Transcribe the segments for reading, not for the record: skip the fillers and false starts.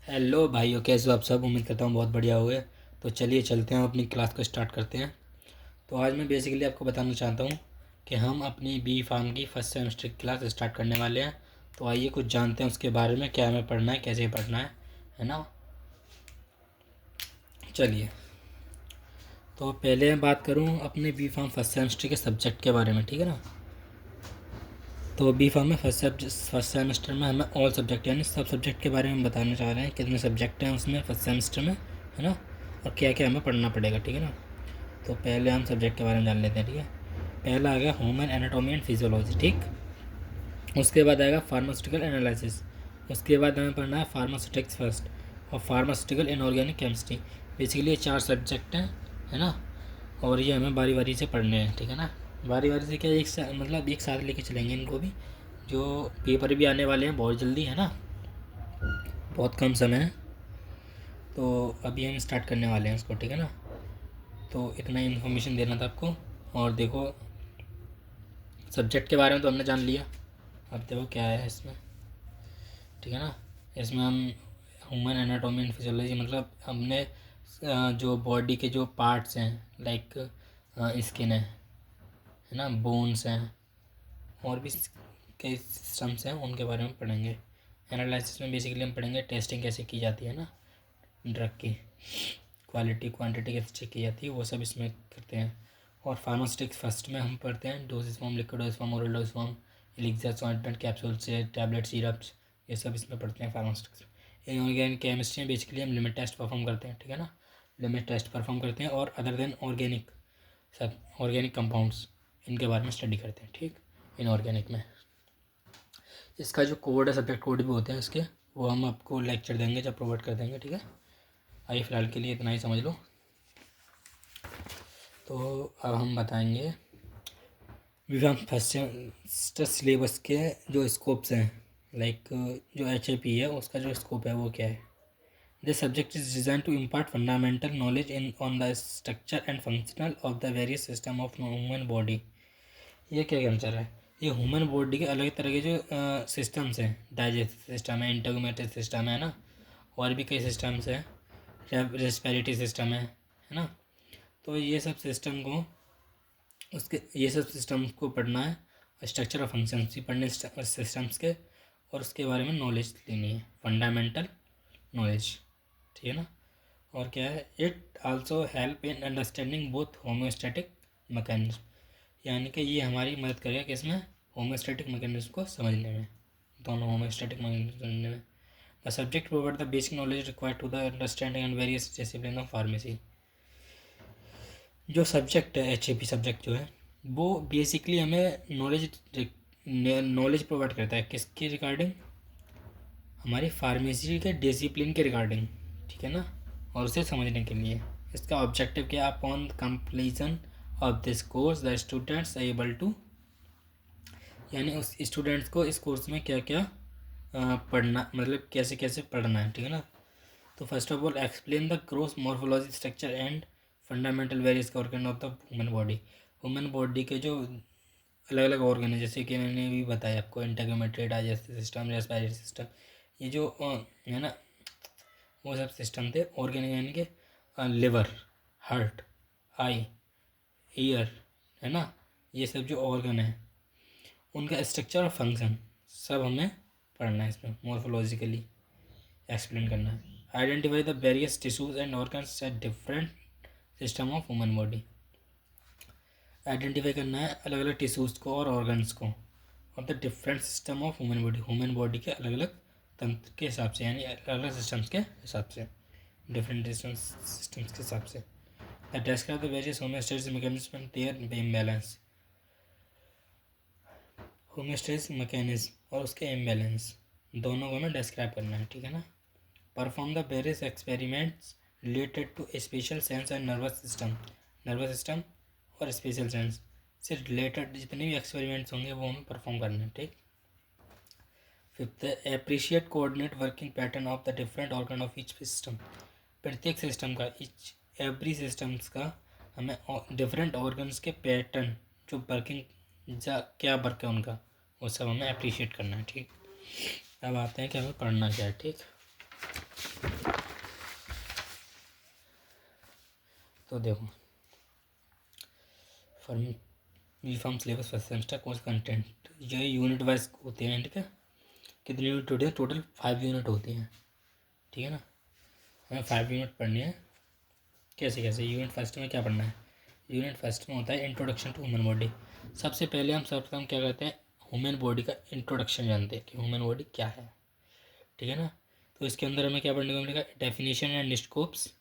Hello भाइयों, कैसे हो आप सब। उम्मीद करता हूँ बहुत बढ़िया हो गए। तो चलिए चलते हैं, अपनी क्लास को स्टार्ट करते हैं। तो आज मैं बेसिकली आपको बताना चाहता हूँ कि हम अपनी बी फार्म की फर्स्ट सेमेस्टर की क्लास स्टार्ट करने वाले हैं। तो आइए कुछ जानते हैं उसके बारे में, क्या हमें पढ़ना है, कैसे पढ़ना है ना। चलिए, तो पहले मैं बात करूँ अपने बी फार्म फर्स्ट सेमेस्टर के सब्जेक्ट के बारे में, ठीक है ना। तो बी फार्म में फर्स्ट सेमेस्टर में हमें ऑल सब्जेक्ट यानी सब सब्जेक्ट के बारे में बताना चाह रहे हैं, कितने सब्जेक्ट हैं उसमें फर्स्ट सेमेस्टर में, है ना, और क्या क्या हमें पढ़ना पड़ेगा, ठीक है ना। तो पहले हम सब्जेक्ट के बारे में जान लेते हैं, ठीक है। पहला आ गया ह्यूमन एनाटॉमी एंड फिजियोलॉजी, ठीक। उसके बाद आएगा फार्मास्यूटिकल एनालिसिस। उसके बाद हमें पढ़ना है फार्मास्यूटिक्स फर्स्ट और फार्मास्यूटिकल इनऑर्गेनिक केमिस्ट्री। बेसिकली ये 4 सब्जेक्ट हैं, है ना। और ये हमें बारी बारी से पढ़ने हैं, ठीक है ना। बारी बारी से क्या, मतलब एक साथ लेके चलेंगे इनको भी। जो पेपर भी आने वाले हैं बहुत जल्दी, है ना, बहुत कम समय है। तो अभी हम स्टार्ट करने वाले हैं इसको, ठीक है ना। तो इतना इन्फॉर्मेशन देना था आपको। और देखो, सब्जेक्ट के बारे में तो हमने जान लिया। अब देखो क्या है इसमें, ठीक है ना। इसमें हम ह्यूमन एनाटॉमी एंड फिजियोलॉजी, मतलब हमने जो बॉडी के जो पार्ट्स हैं, लाइक स्किन है ना, बोन्स हैं, और भी कई सिस्टम्स हैं, उनके बारे में पढ़ेंगे। एनालिसिस में बेसिकली हम पढ़ेंगे टेस्टिंग कैसे की जाती है ना, ड्रग की क्वालिटी क्वांटिटी कैसे चेक की जाती है, वो सब इसमें करते हैं। और फार्मास्यूटिक्स फर्स्ट में हम पढ़ते हैं dosage form, liquid dose form, oral dose form, elixirs, ointment, capsule से टैबलेट, सिरप्स, ये सब इसमें पढ़ते हैं फार्मास्यूटिक्स में। इनऑर्गेनिक केमिस्ट्री में बेसिकली हम लिमिट टेस्ट परफॉर्म करते हैं, ठीक है ना। लिमिट टेस्ट परफॉर्म करते हैं और अदर देन ऑर्गेनिक, सब ऑर्गेनिक कंपाउंड्स, इनके बारे में स्टडी करते हैं, ठीक। इनऑर्गेनिक में इसका जो कोड है, सब्जेक्ट कोड भी होते हैं इसके, वो हम आपको लेक्चर देंगे जब प्रोवाइड कर देंगे, ठीक है। आइए फ़िलहाल के लिए इतना ही समझ लो। तो अब हम बताएंगे विभाग फर्स्ट सेमेस्टर सिलेबस के जो स्कोप्स हैं, लाइक जो HAP है उसका जो स्कोप है वो क्या है। This subject is design to impart fundamental knowledge in on the structure and functional of the various system of human body. ये क्या कहना चाह रहा है, ये ह्यूमन बॉडी के अलग तरह के जो सिस्टम्स हैं, डाइजेस्टिव सिस्टम है, इंटेगोमेटिव सिस्टम है ना, और भी कई सिस्टम्स हैं, रेस्पिरेटरी सिस्टम है ना। तो ये सब सिस्टम को ये सब सिस्टम्स को पढ़ना है, स्ट्रक्चर और फंक्शंस भी पढ़ने सिस्टम्स के, और उसके बारे में नॉलेज लेनी है, फंडामेंटल नॉलेज, ठीक है ना। और क्या है, it also help in understanding both homeostatic mechanism, यानी कि ये हमारी मदद करेगा कि इसमें होम्योस्टैटिक मैकेनिज्म को समझने में, दोनों होम्योस्टैटिक मैकेनिज्म समझने में। The subject provide the basic knowledge required to the understanding and various discipline of pharmacy. जो सब्जेक्ट है, HAP सब्जेक्ट जो है, वो बेसिकली हमें नॉलेज प्रोवाइड करता है, किसके रिगार्डिंग, हमारी फार्मेसी के डिसिप्लिन के रिगार्डिंग, ठीक है ना, और उसे समझने के लिए। इसका ऑब्जेक्टिव क्या, upon completion of this course the students able to, यानी उस स्टूडेंट्स को इस कोर्स में क्या क्या पढ़ना, मतलब कैसे कैसे पढ़ना है, ठीक है ना। तो first of all explain the growth morphology structure and fundamental various organ of the human body. Human body के जो अलग अलग ऑर्गन है, जैसे कि मैंने भी बताया आपको, इंटेगोमेट्री, डाइजेस्टिव सिस्टम, रेस्पिरेटरी सिस्टम, ये जो है ना, वो सब सिस्टम थे ऑर्गन, यानी कि लिवर, हार्ट, आई, ईयर, है ना, ये सब जो ऑर्गन है उनका स्ट्रक्चर और फंक्शन सब हमें पढ़ना है, इसमें मॉर्फोलॉजिकली एक्सप्लेन करना है। Identify the various tissues and organs at different system of human body. Identify करना है अलग अलग टिश्यूज को और ऑर्गन्स को of the different system of human body के अलग अलग तंत्र के हिसाब से, यानी अलग अलग सिस्टम्स के हिसाब से, डिफरेंट सिस्टम्स के हिसाब से। The describe the various homeostasis mechanism and their imbalance. Homeostasis mechanism और उसके इम्बैलेंस दोनों को हमें डिस्क्राइब करना है, ठीक है ना। Perform the various experiments related to special sense and nervous system और स्पेशल सेंस से रिलेटेड जितने भी एक्सपेरिमेंट्स होंगे वो हमें परफॉर्म करने हैं, ठीक। Fifth, appreciate coordinate working pattern of the different organ of each system. प्रत्येक सिस्टम का, ईच एवरी सिस्टम्स का हमें डिफरेंट ऑर्गन्स के पैटर्न, जो वर्किंग क्या वर्क है उनका, वो सब हमें अप्रिशिएट करना है, ठीक। अब आते हैं कि हमें पढ़ना क्या है, ठीक। तो देखो, pharm B pharm syllabus first semester course content, जो यूनिट वाइज होते हैं, ठीक है। कितनी यूनिट होती है? टोटल 5 यूनिट होती हैं, ठीक है ना। हमें 5 यूनिट पढ़नी है। कैसे कैसे? यूनिट फर्स्ट में क्या पढ़ना है? यूनिट फर्स्ट में होता है इंट्रोडक्शन टू ह्यूमन बॉडी। सबसे पहले हम क्या करते हैं, ह्यूमन बॉडी का इंट्रोडक्शन जानते हैं कि ह्यूमन बॉडी क्या है, ठीक है ना। तो इसके अंदर हमें क्या पढ़ने को मिलेगा? Definition and scopes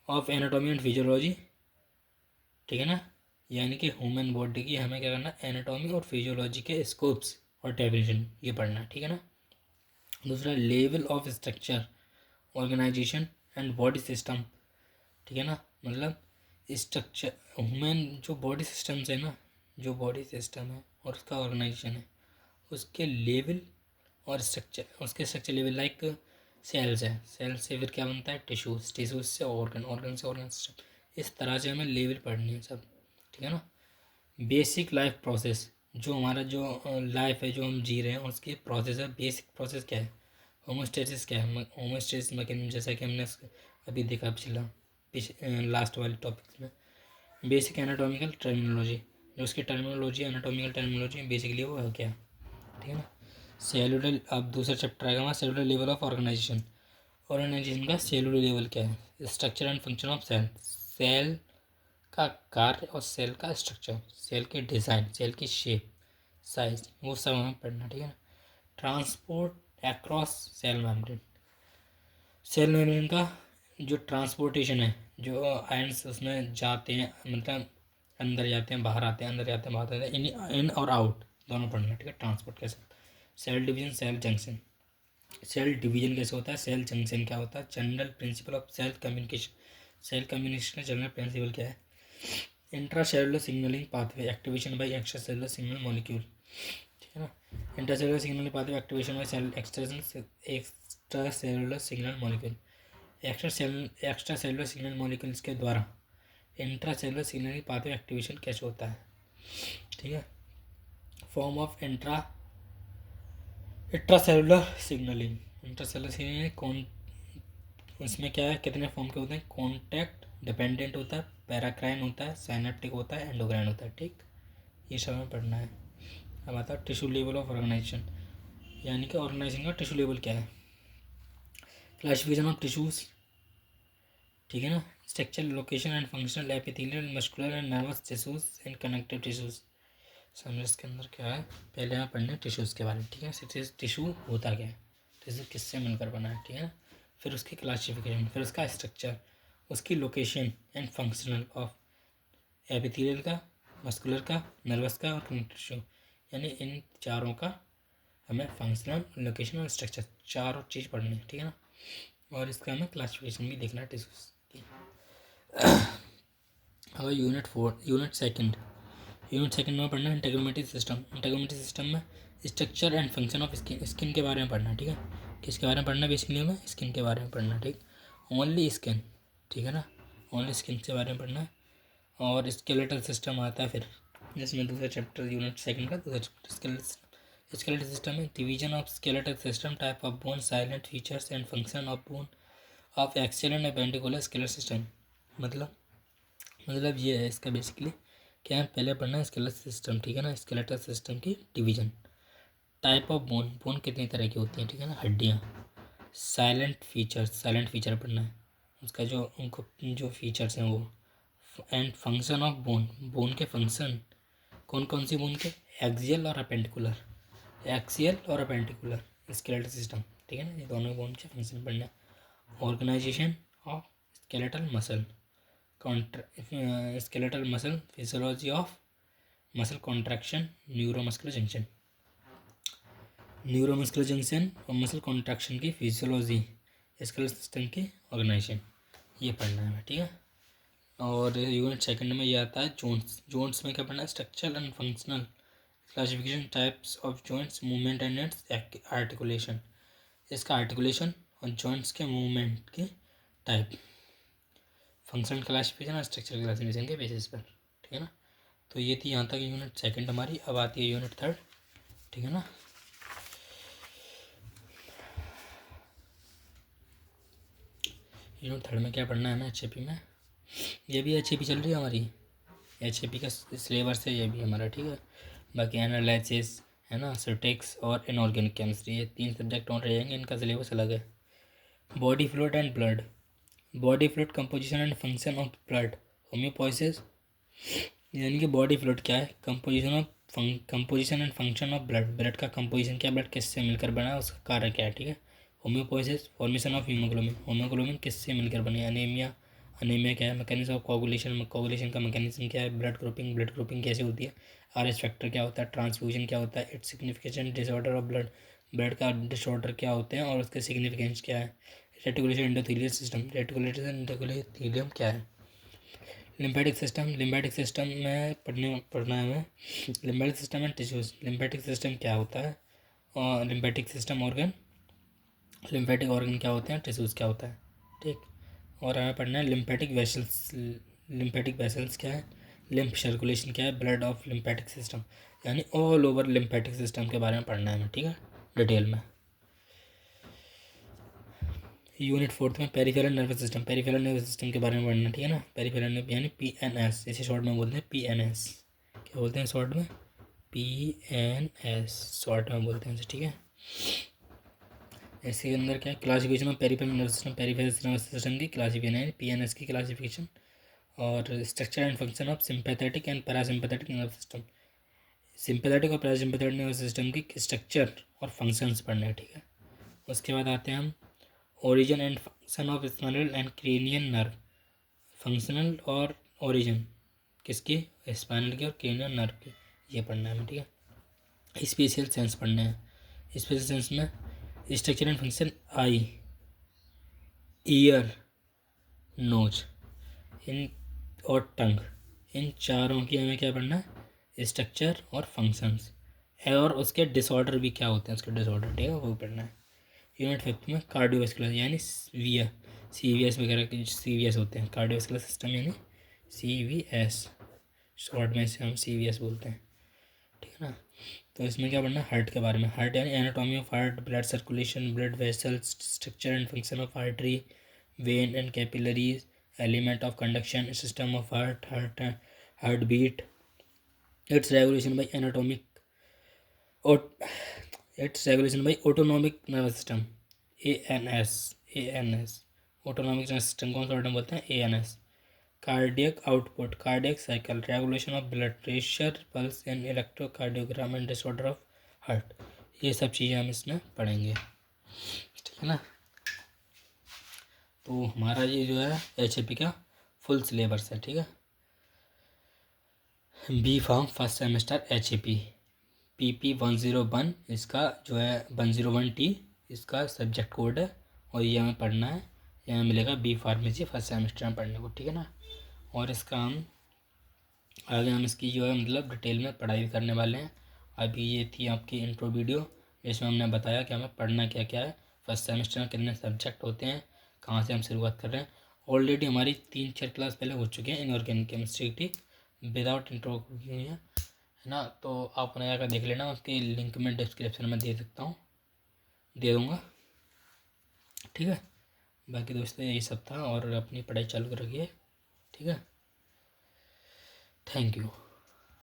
of anatomy and physiology, ठीक है ना। यानी कि ह्यूमन बॉडी की हमें क्या करना है? एनाटॉमी और फिजियोलॉजी के स्कोप्स और डेफिनेशन ये पढ़ना है, ठीक है ना। दूसरा, level of structure, organization and body system, ठीक है ना। मतलब स्ट्रक्चर, ह्यूमन जो बॉडी सिस्टम्स है ना, जो बॉडी सिस्टम है और उसका ऑर्गेनाइजेशन है, उसके लेवल और स्ट्रक्चर, उसके स्ट्रक्चर लेवल लाइक सेल्स है, सेल से फिर क्या बनता है? टिश्यूज, टिश्यूज से ऑर्गन, ऑर्गन से ऑर्गन सिस्टम। इस तरह से हमें लेवल पढ़नी है सब, ठीक है ना। बेसिक लाइफ प्रोसेस, जो हमारा जो लाइफ है जो हम जी रहे हैं उसकी प्रोसेस है। बेसिक प्रोसेस क्या है? होमोस्टेसिस क्या है? होमोस्टेसिस मैकेनिज्म, जैसा कि हमने अभी देखा पिछला लास्ट वाले टॉपिक्स में। बेसिक एनाटॉमिकल टर्मिनोलॉजी, जो उसकी टर्मिनोलॉजी एनाटॉमिकल टर्मिनोलॉजी बेसिकली वो है क्या, ठीक है ना। सेलुलर, अब दूसरा चैप्टर आएगा हमारा cellular level of organization. Organization का सेलुलर लेवल क्या है? Structure and function of cell, cell का कार्य और सेल का स्ट्रक्चर, सेल की डिज़ाइन, सेल की शेप, साइज, वो सब हमें पढ़ना, ठीक है ना। Transport across cell membrane, cell membrane का जो ट्रांसपोर्टेशन है, जो आयंस उसमें जाते हैं, मतलब अंदर जाते हैं बाहर आते हैं, अंदर जाते हैं बाहर आते हैं, इन और आउट दोनों पढ़ना, ठीक है। ट्रांसपोर्ट कैसे? Cell division, cell junction. Cell division कैसे होता है? सेल जंक्शन क्या होता है? General principle of cell communication, cell communication का जनरल प्रिंसिपल क्या है? Intra cellular signalling pathway, activation by extra cellular signal molecule, ठीक है ना। Intra cellular signal pathway, activation by cell extra cellular signal molecule, extra cellular signal molecules के द्वारा intra cellular signalling pathway activation कैसे होता है, ठीक है। Form of intra cellular signalling, intra cellular signalling कौन, उसमें क्या है? कितने फॉर्म के होते हैं? कॉन्टैक्ट डिपेंडेंट होता है, पैराक्राइन होता है, साइनेप्टिक होता है, एंडोक्राइन होता है, ठीक। ये सब हमें पढ़ना है। अब आता है टिश्यू लेवल ऑफ ऑर्गेनाइजेशन, यानी कि ऑर्गेनाइजेशन का टिश्यू लेवल क्या है? क्लासिफिकेशन ऑफ टिश्यूज, ठीक है ना। Structure, location and functional, epithelial, muscular and nervous tissues and connective tissues. समझ इसके अंदर क्या है? पहले हम पढ़ने टिश्यूज़ के बारे में, ठीक है। टिश्यू होता क्या है, टिश्यू किससे मिलकर बना है, ठीक है। फिर उसकी क्लासिफिकेशन, फिर उसका स्ट्रक्चर, उसकी location and functional of epithelial का, मस्कुलर का, नर्वस का और कनेक्टिव टिश्यू, यानी इन चारों का हमें फंक्शनल, लोकेशन और स्ट्रक्चर चारों चीज़ पढ़नी है, ठीक है ना। और इसका हमें क्लासिफिकेशन भी देखना है टिश्यूज़ की। अब यूनिट सेकंड में पढ़ना है इंटीग्रेटेड सिस्टम। इंटीग्रेटेड सिस्टम में structure and function of skin, skin के बारे में पढ़ना है, ठीक है। किसके बारे में पढ़ना है? बेसिकली हमें स्किन के बारे में पढ़ना है, ठीक। ओनली स्किन, ठीक है ना, ओनली स्किन के बारे में पढ़ना है। और स्केलेटल सिस्टम आता है फिर, जिसमें दूसरा चैप्टर यूनिट सेकंड का दूसरा चैप्टर स्केलेटल सिस्टम में division of skeletal system, type of bone, salient features and function of bone of axial and appendicular skeletal system. मतलब ये है इसका बेसिकली क्या है? पहले पढ़ना है स्केलेटल सिस्टम, ठीक है ना। स्केलेटल सिस्टम की division, type of bone, bone कितनी तरह की होती हैं, ठीक है ना, हड्डियाँ। साइलेंट फीचर पढ़ना है, उसका जो उनको जो फीचर्स हैं वो। And function of bone, bone के फंक्शन, कौन कौन सी बोन के? एक्सियल और अपेंडिकुलर, एक्सियल और अपेंडिकुलर स्केलेटल सिस्टम, ठीक है ना। ये दोनों बोन के फंक्शन पढ़ना है। Organization of skeletal muscle, skeletal muscle, physiology of muscle contraction, neuromuscular junction और मसल कॉन्ट्रैक्शन की फिजियोलॉजी, स्केलेटल सिस्टम की ऑर्गेनाइजेशन, ये पढ़ना है, ठीक है। और यूनिट सेकंड में ये आता है जोन्ट्स में क्या पढ़ना है? Structure and functional classification, types of joints, movement and it's articulation, इसका आर्टिकुलेशन और जॉइंट्स के मूवमेंट के टाइप, फंक्शनल क्लासिफिकेशन और स्ट्रक्चर क्लासिफिकेशन के बेसिस पर, ठीक है ना। तो ये थी यहाँ तक यूनिट सेकंड हमारी। अब आती है यूनिट थर्ड, ठीक है ना। यूनिट थर्ड में क्या पढ़ना है हमें? HAP में ये भी HAP चल रही है हमारी, HAP का सिलेबस है ये भी हमारा, ठीक है। बाकी एनालिसिस है ना, स्टैटिक्स और इनऑर्गेनिक केमिस्ट्री, ये 3 सब्जेक्ट और रहेंगे, इनका सिलेबस अलग है। Body fluid and blood, body fluid composition and function of blood, haemopoiesis, यानी कि बॉडी फ्लूइड क्या है, composition and function of blood, blood का कंपोजिशन क्या, ब्लड किससे मिलकर बना है, उसका कार्य क्या है, ठीक है। होम्योपोइसिस, फॉर्मेशन ऑफ हीमोग्लोबिन, होमोग्लोबिन किससे मिलकर बनी, अनीमिया, अनीमिया क्या है, मैकेनिज्म ऑफ कोगुलेशन, कोगुलेशन का मैकेनिज्म क्या है, ब्लड ग्रुपिंग कैसे होती है, RH फैक्टर क्या होता है, ट्रांसफ्यूजन क्या होता है, it's signification, disorder of blood, blood का डिसऑर्डर क्या होते हैं और उसके सिग्निफिकेंस क्या है, रेटिकुलेशन एंडोथेलियल सिस्टम, रेटिकुलेशन एंडोथेलियम क्या है, लिम्फेटिक सिस्टम में पढ़ना है हमें, lymphatic system and tissues, lymphatic system क्या होता है और lymphatic system organ, lymphatic organ क्या होते हैं, टिश्यूज क्या होता है, ठीक। और हमें पढ़ना है लिम्फेटिक वेसल्स, लिम्फेटिक वेसल्स क्या है, लिम्फ सर्कुलेशन क्या है, ब्लड ऑफ लिम्फेटिक सिस्टम, यानी ऑल ओवर लिम्फेटिक सिस्टम के बारे में पढ़ना है हमें, ठीक है, डिटेल में। यूनिट 4 में peripheral nervous system, peripheral nervous system के बारे में पढ़ना, ठीक है ना। पेरिफेरल नर्व यानी PNS, इसे शॉर्ट में बोलते हैं PNS, क्या बोलते हैं शॉर्ट में, PNS शॉर्ट में बोलते हैं इसे, ठीक है। इसके अंदर क्या है, classification of peripheral nervous system, peripheral nervous system की क्लासिफिकेशन है PNS की क्लासिफिकेशन, और structure and function of sympathetic and parasympathetic nervous system, sympathetic और पैरासिम्पैथेटिक नर्वस सिस्टम की स्ट्रक्चर और फंक्शंस पढ़ने हैं, ठीक है। उसके बाद आते हैं हम origin and function of spinal and cranium nerve, functional और ओरिजिन किसकी, स्पाइनल की और क्रेनियन नर्व की, ये पढ़ना है हमें, ठीक है। स्पेशल सेंस पढ़ने हैं, स्पेशल सेंस में structure and function eye, ear, nose इन और टंग, इन चारों की हमें क्या पढ़ना है, स्ट्रक्चर और फंक्शंस, और उसके डिसऑर्डर भी क्या होते हैं, उसके डिसऑर्डर, ठीक है, वो पढ़ना है। यूनिट 5 में कार्डियोवास्कुलर यानी CVS वगैरह के CVS होते हैं, कार्डियोवास्कुलर सिस्टम यानी CVS, शॉर्ट में से हम CVS बोलते हैं, ठीक है ना। तो इसमें क्या पढ़ना है, हार्ट के बारे में, हार्ट यानी anatomy of heart, blood circulation, blood vessels, structure and function of artery, vein and capillaries, element of conduction, system of heart beat, its regulation by anatomic और its regulation by autonomic nervous system, ANS, autonomic nervous system कौन सा organ बोलते हैं, ANS। Cardiac output, cardiac cycle, regulation of blood pressure, pulse and electrocardiogram and disorder of heart, ये सब चीज़ें हम इसमें पढ़ेंगे, ठीक है ना। तो हमारा ये जो है HAP का फुल सिलेबस है, ठीक है। B.Pharm first semester HAP PP 101, इसका जो है 101T इसका सब्जेक्ट कोड है, और ये हमें पढ़ना है, ये हमें मिलेगा B फार्मेसी फर्स्ट सेमेस्टर में पढ़ने को, ठीक है ना। और इसका हम आगे हम इसकी जो है मतलब डिटेल में पढ़ाई भी करने वाले हैं। अभी ये थी आपकी इंट्रो वीडियो, जिसमें हमने बताया कि हमें पढ़ना क्या क्या है, फर्स्ट सेमेस्टर में कितने सब्जेक्ट होते हैं, कहाँ से हम शुरुआत कर रहे हैं। ऑलरेडी हमारी 3-4 क्लास पहले हो चुकी हैं इनऑर्गेनिक केमिस्ट्री की, विदाउट इंट्रो है ना। तो आप उन्हें जाकर देख लेना, उसकी लिंक मैं डिस्क्रिप्शन में दे सकता हूँ, दे दूँगा, ठीक है। बाकी दोस्तों यही सब था, और अपनी पढ़ाई चालू रखिए, ठीक है। Thank you.